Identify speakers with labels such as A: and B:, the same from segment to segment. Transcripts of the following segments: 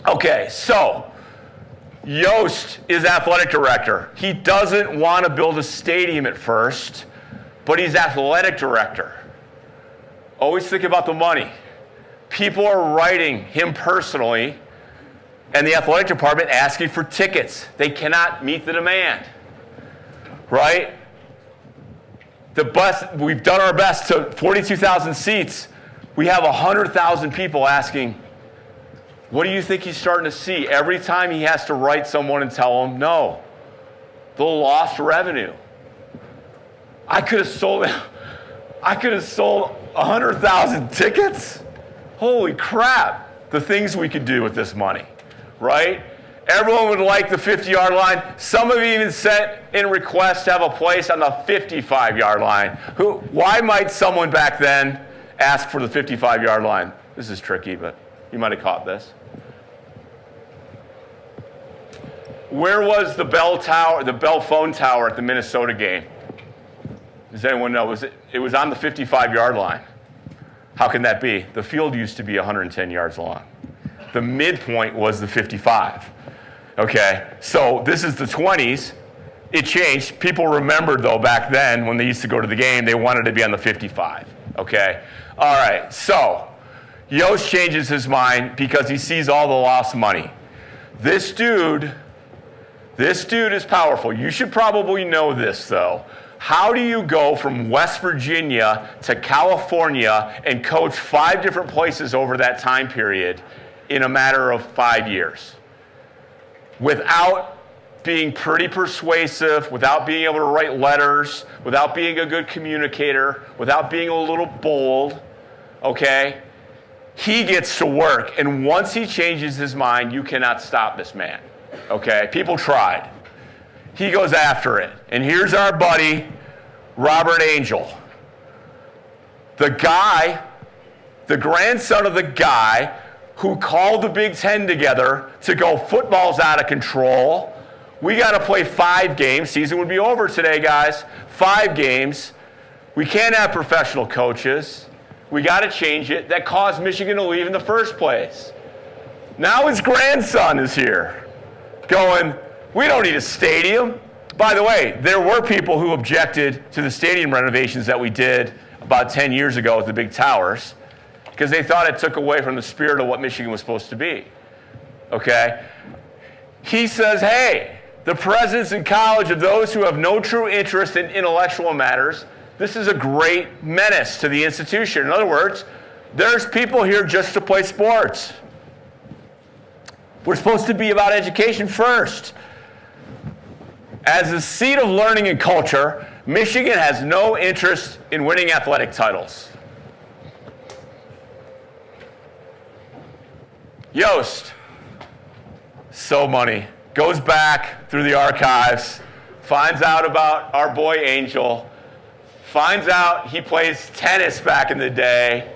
A: Okay, so Yost is athletic director. He doesn't want to build a stadium at first, but he's athletic director. Always think about the money. People are writing him personally, and the athletic department asking for tickets. They cannot meet the demand, right? We've done our best to 42,000 seats. We have 100,000 people asking, what do you think he's starting to see? Every time he has to write someone and tell them, no, the lost revenue. I could have sold 100,000 tickets? Holy crap, the things we could do with this money, right? Everyone would like the 50-yard line. Some have even sent in requests to have a place on the 55-yard line. Why might someone back then ask for the 55-yard line? This is tricky, but you might have caught this. Where was the bell phone tower at the Minnesota game? Does anyone know? It was on the 55-yard line. How can that be? The field used to be 110 yards long. The midpoint was the 55. Okay, so this is the 20s. It changed. People remembered, though, back then when they used to go to the game, they wanted to be on the 55. Okay, all right, so Yost changes his mind because he sees all the lost money. This dude is powerful. You should probably know this, though. How do you go from West Virginia to California and coach 5 different places over that time period in a matter of 5 years? Without being pretty persuasive, without being able to write letters, without being a good communicator, without being a little bold, okay? He gets to work, and once he changes his mind, you cannot stop this man, okay? People tried. He goes after it. And here's our buddy, Robert Angel. The grandson of the guy who called the Big Ten together to go, football's out of control. We got to play 5 games. Season would be over today, guys. 5 games. We can't have professional coaches. We got to change it. That caused Michigan to leave in the first place. Now his grandson is here going, we don't need a stadium. By the way, there were people who objected to the stadium renovations that we did about 10 years ago with the big towers because they thought it took away from the spirit of what Michigan was supposed to be. Okay? He says, hey, the presidents in college of those who have no true interest in intellectual matters, this is a great menace to the institution. In other words, there's people here just to play sports. We're supposed to be about education first. As a seat of learning and culture, Michigan has no interest in winning athletic titles. Yost, so money, goes back through the archives, finds out about our boy Angel, finds out he plays tennis back in the day,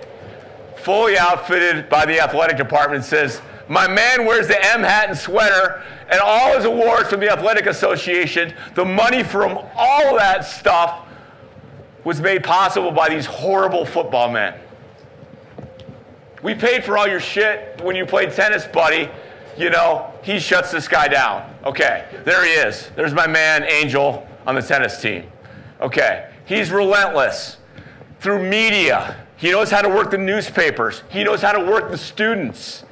A: fully outfitted by the athletic department, says, my man wears the M hat and sweater, and all his awards from the Athletic Association, the money from all that stuff was made possible by these horrible football men. We paid for all your shit when you played tennis, buddy. You know, he shuts this guy down. Okay, there he is. There's my man, Angel, on the tennis team. Okay, he's relentless. Through media, he knows how to work the newspapers. He knows how to work the students,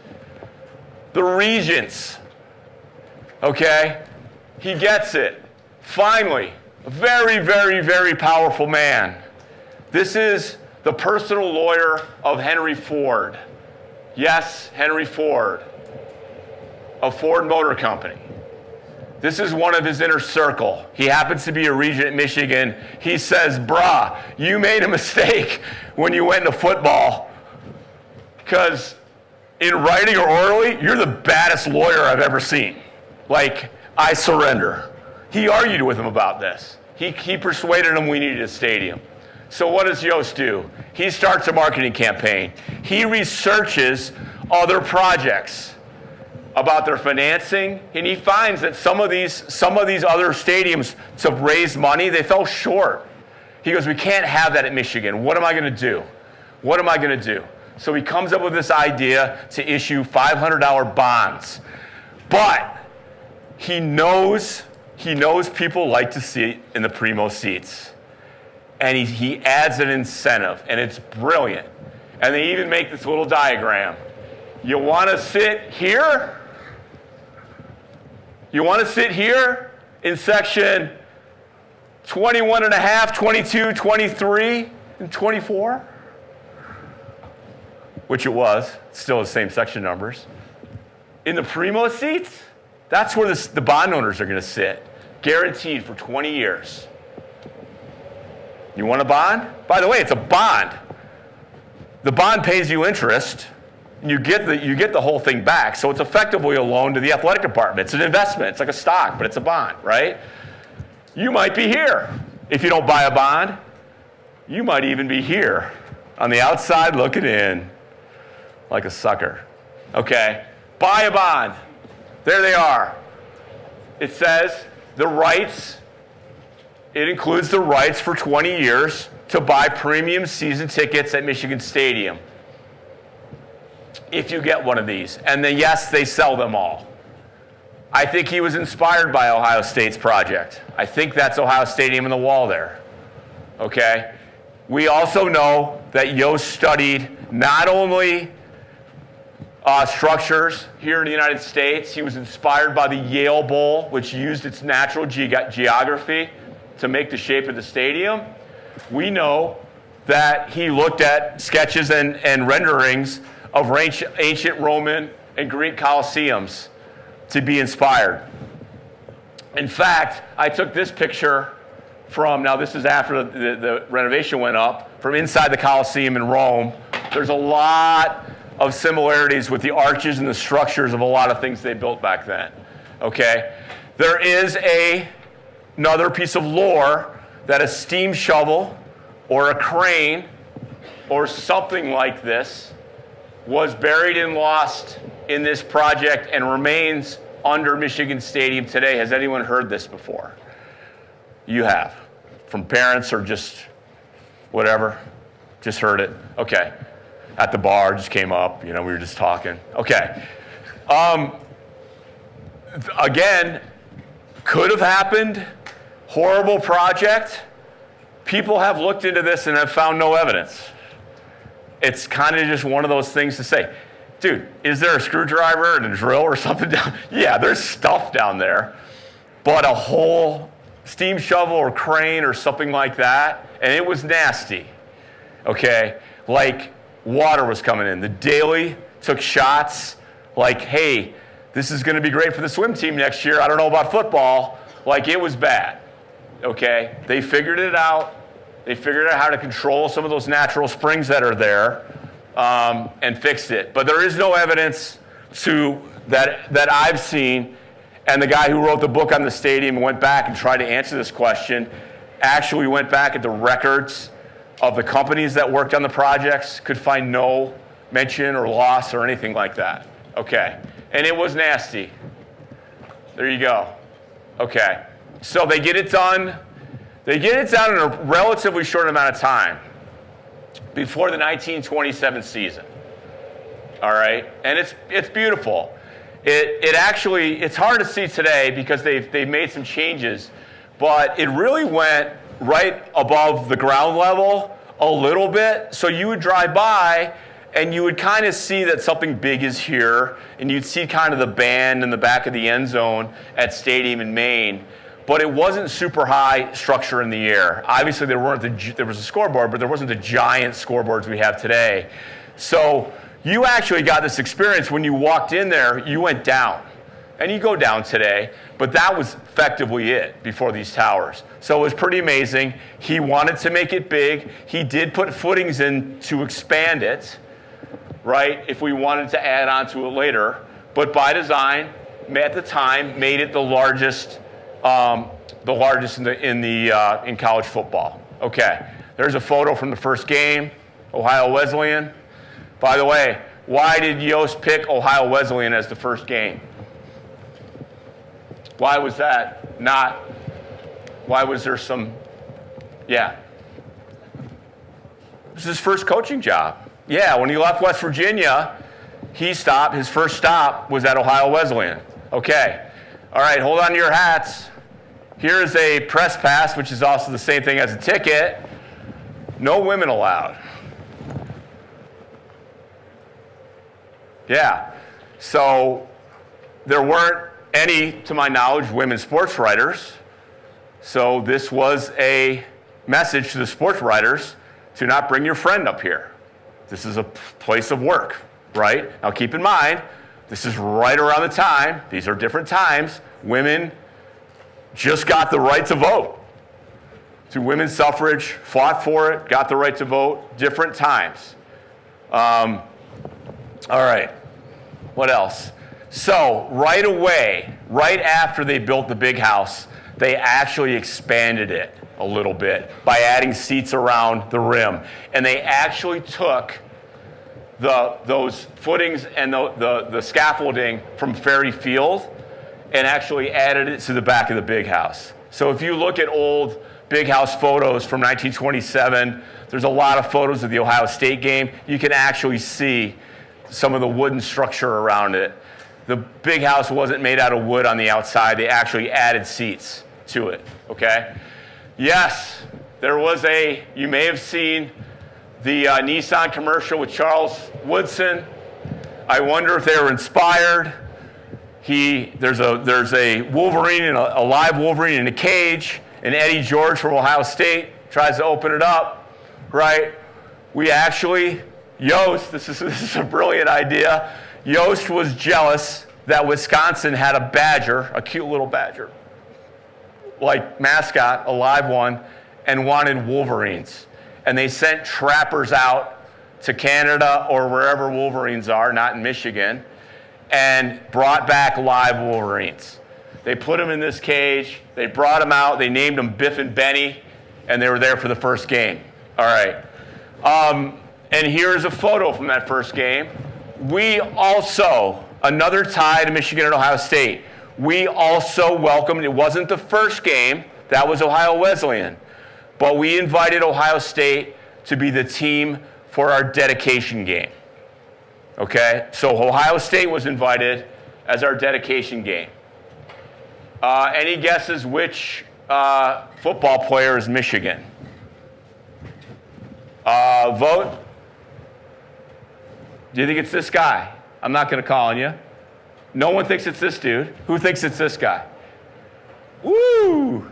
A: the regents. Okay, he gets it. Finally, a very, very, very powerful man. This is the personal lawyer of Henry Ford. Yes, Henry Ford, of Ford Motor Company. This is one of his inner circle. He happens to be a regent at Michigan. He says, brah, you made a mistake when you went into football, because in writing or orally, you're the baddest lawyer I've ever seen. Like, I surrender. He argued with him about this. He persuaded him we needed a stadium. So what does Yost do? He starts a marketing campaign. He researches other projects about their financing, and he finds that some of these other stadiums to raise money, they fell short. He goes, we can't have that at Michigan. What am I going to do? What am I going to do? So he comes up with this idea to issue $500 bonds. But he knows people like to sit in the primo seats. And he adds an incentive, and it's brilliant. And they even make this little diagram. You want to sit here? You want to sit here in section 21 and a half, 22, 23, and 24? Which it was. Still the same section numbers. In the primo seats, that's where the bond owners are going to sit. Guaranteed for 20 years. You want a bond? By the way, it's a bond. The bond pays you interest, and you get the whole thing back. So it's effectively a loan to the athletic department. It's an investment. It's like a stock, but it's a bond, right? You might be here if you don't buy a bond. You might even be here on the outside looking in like a sucker. Okay, buy a bond. There they are. It says the rights. It includes the rights for 20 years to buy premium season tickets at Michigan Stadium. If you get one of these. And then, yes, they sell them all. I think he was inspired by Ohio State's project. I think that's Ohio Stadium in the wall there. Okay? We also know that Yost studied not only structures here in the United States, he was inspired by the Yale Bowl, which used its natural geography to make the shape of the stadium. We know that he looked at sketches and renderings of ancient Roman and Greek Colosseums to be inspired. In fact, I took this picture from, now this is after the renovation went up, from inside the Colosseum in Rome. There's a lot of similarities with the arches and the structures of a lot of things they built back then. Okay? There is another piece of lore that a steam shovel or a crane or something like this was buried and lost in this project and remains under Michigan Stadium today. Has anyone heard this before? You have. From parents or just whatever? Just heard it? Okay. At the bar, just came up, we were just talking. Okay. Again, could have happened. Horrible project. People have looked into this and have found no evidence. It's kind of just one of those things to say, dude, is there a screwdriver and a drill or something down? Yeah, there's stuff down there. But a whole steam shovel or crane or something like that, and it was nasty. Okay? Like water was coming in. The Dooley took shots like, hey, this is going to be great for the swim team next year. I don't know about football. Like, it was bad. Okay? They figured it out. They figured out how to control some of those natural springs that are there and fixed it. But there is no evidence that I've seen, and the guy who wrote the book on the stadium and went back and tried to answer this question actually went back at the records of the companies that worked on the projects, could find no mention or loss or anything like that. Okay. And it was nasty. There you go. Okay. So they get it done. They get it done in a relatively short amount of time before the 1927 season. All right? And it's beautiful. It actually, it's hard to see today because they've made some changes, but it really went right above the ground level a little bit. So you would drive by and you would kind of see that something big is here, and you'd see kind of the band in the back of the end zone at Stadium in Maine. But it wasn't super high structure in the air. Obviously, there was a scoreboard, but there wasn't the giant scoreboards we have today. So you actually got this experience when you walked in there, you went down. And you go down today, but that was effectively it before these towers. So it was pretty amazing. He wanted to make it big. He did put footings in to expand it, right, if we wanted to add on to it later. But by design, at the time, made it the largest in college football. Okay, there's a photo from the first game, Ohio Wesleyan. By the way, why did Yost pick Ohio Wesleyan as the first game? Why was that not? Why was there some? Yeah. This is his first coaching job. Yeah, when he left West Virginia, his first stop was at Ohio Wesleyan. Okay. All right, hold on to your hats. Here's a press pass, which is also the same thing as a ticket. No women allowed. Yeah. So there weren't any, to my knowledge, women sports writers. So this was a message to the sports writers to not bring your friend up here. This is a place of work, right? Now keep in mind, this is right around the time, these are different times, women just got the right to vote. Through women's suffrage, fought for it, got the right to vote, different times. All right, what else? So right away, right after they built the big house, they actually expanded it a little bit by adding seats around the rim. And they actually took those footings and the scaffolding from Ferry Field and actually added it to the back of the big house. So if you look at old big house photos from 1927, there's a lot of photos of the Ohio State game. You can actually see some of the wooden structure around it. The big house wasn't made out of wood on the outside. They actually added seats to it, okay? Yes, there was you may have seen the Nissan commercial with Charles Woodson. I wonder if they were inspired. There's a Wolverine, a live Wolverine in a cage, and Eddie George from Ohio State tries to open it up, right? We actually, Yost, this is a brilliant idea. Yost was jealous that Wisconsin had a badger, a cute little badger, like mascot, a live one, and wanted Wolverines. And they sent trappers out to Canada or wherever Wolverines are, not in Michigan, and brought back live Wolverines. They put them in this cage, they brought them out, they named them Biff and Benny, and they were there for the first game. All right. And here's a photo from that first game. We also, another tie to Michigan and Ohio State, we also welcomed, it wasn't the first game, that was Ohio Wesleyan, but we invited Ohio State to be the team for our dedication game. Okay, so Ohio State was invited as our dedication game. Any guesses which football player is Michigan? Vote. Do you think it's this guy? I'm not going to call on you. No one thinks it's this dude. Who thinks it's this guy? Woo!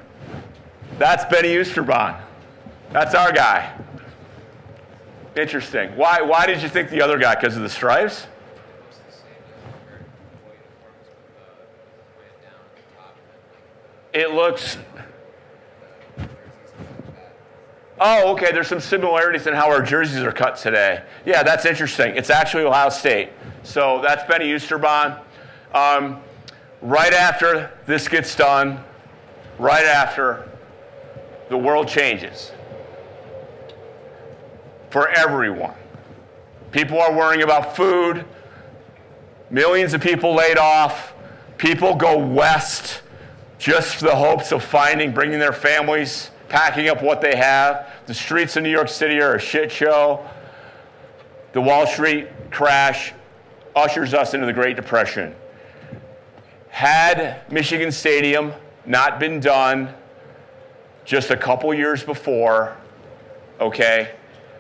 A: That's Benny Oosterbaan. That's our guy. Interesting. Why did you think the other guy? Because of the stripes? It looks... Oh, okay, there's some similarities in how our jerseys are cut today. Yeah, that's interesting. It's actually Ohio State. So that's Benny Oosterbaan. Right after this gets done, right after, the world changes. For everyone. People are worrying about food. Millions of people laid off. People go west just for the hopes of bringing their families, packing up what they have. The streets of New York City are a shit show. The Wall Street crash ushers us into the Great Depression. Had Michigan Stadium not been done just a couple years before, okay,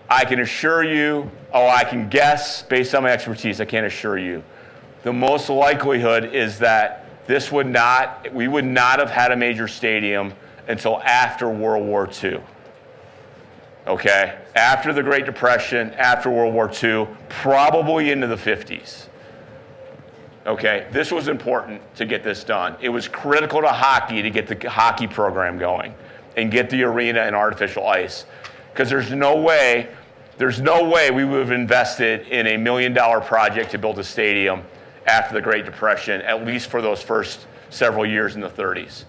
A: I can assure you, I can guess based on my expertise, I can't assure you. The most likelihood is that we would not have had a major stadium until after World War II. Okay? After the Great Depression, after World War II, probably into the 50s. Okay? This was important to get this done. It was critical to hockey to get the hockey program going and get the arena and artificial ice. Because there's no way we would have invested in $1 million project to build a stadium after the Great Depression, at least for those first several years in the 30s.